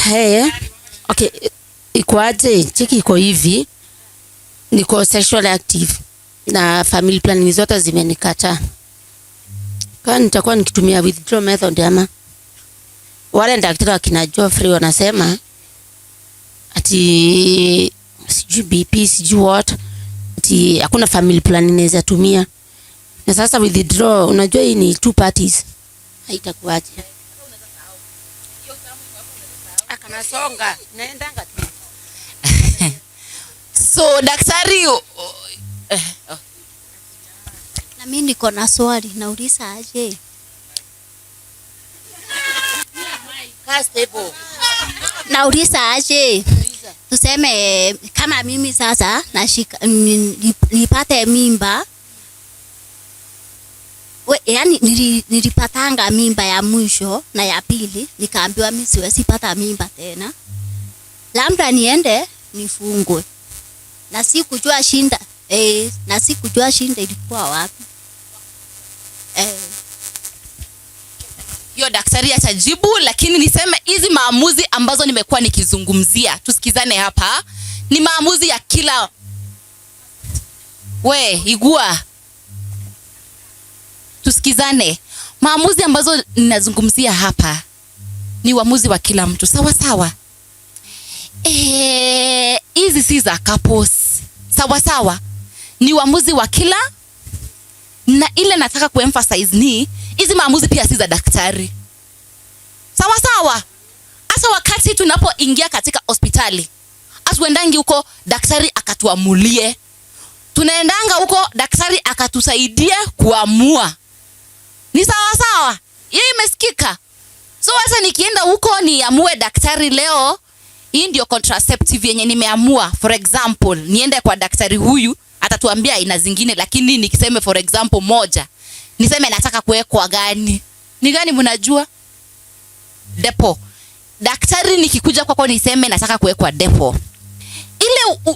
Okay, ikoaje? Cheki iko hivi. Niko sexually active na family planning zote zimenikataa. Kwa nitakuwa nikitumia withdrawal method ama wale daktari wakina Geoffrey wanasema ati sijui BP sijui what, ati hakuna family planning naweza tumia. Na sasa withdraw, unajua hii ni two parties. Haitakuwaje? Akanasonga naendanga tu. So daktari na mimi niko na swali nauliza aje. Nauliza aje. Tuseme kama mimi sasa nipate mimba. Yani nilipatanga mimba ya mwisho na ya pili nikaambiwa mimi siwezi pata mimba tena. Labda niende nifungwe. Na sikujua shinda. Na sikujua shinda ilikuwa wapi. Hiyo daktari atajibu, lakini niseme hizi maamuzi ambazo nimekuwa nikizungumzia, tusikizane hapa, ni maamuzi ya kila igua. Tusikizane. Maamuzi ambazo ninazungumzia hapa ni uamuzi wa kila mtu, sawa sawa. Hizi si za couples. Sawa sawa. Ni uamuzi wa kila, na ile nataka kuemphasize ni hizi maamuzi pia si za daktari. Sawa sawa. Hasa wakati tunapoingia katika hospitali, atuendangi huko daktari akatuamulie. Tunaendanga huko daktari akatusaidie kuamua. Ni sawa sawa. Hiyo imesikika. So hasa nikienda huko niamue daktari leo, hii ndio contraceptive yenye nimeamua. For example, niende kwa daktari huyu, atatuambia aina zingine, lakini nikiseme for example moja, niseme nataka kuwekwa gani? Ni gani mnajua? Depo. Daktari nikikuja kwako niseme nataka kuwekwa depo.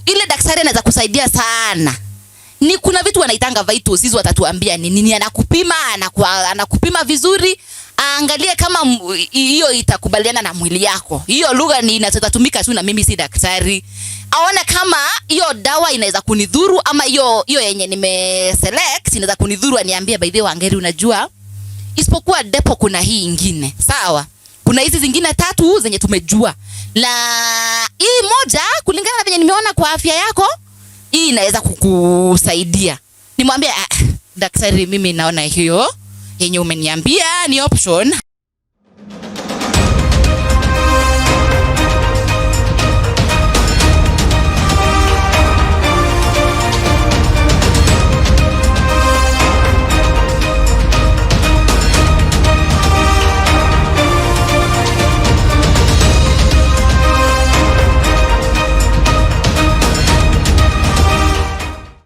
Ile daktari anaweza kusaidia sana. Ni kuna vitu wanaitanga vitals, hizo watatuambia ni nini, anakupima vizuri, angalie kama hiyo itakubaliana na mwili yako. Hiyo lugha ni inatumika tu na mimi si daktari. Aone kama hiyo dawa inaweza kunidhuru ama hiyo yenye nimeselect inaweza kunidhuru, aniambie by the way Wangeri unajua isipokuwa depo kuna hii ingine. Sawa? Kuna hizi zingine 3 zenye tumejua. La hii moja kulingana na venye nimeona kwa afya yako, hii inaweza kukusaidia. Nimwambie daktari mimi naona hiyo yenye umeniambia ni option.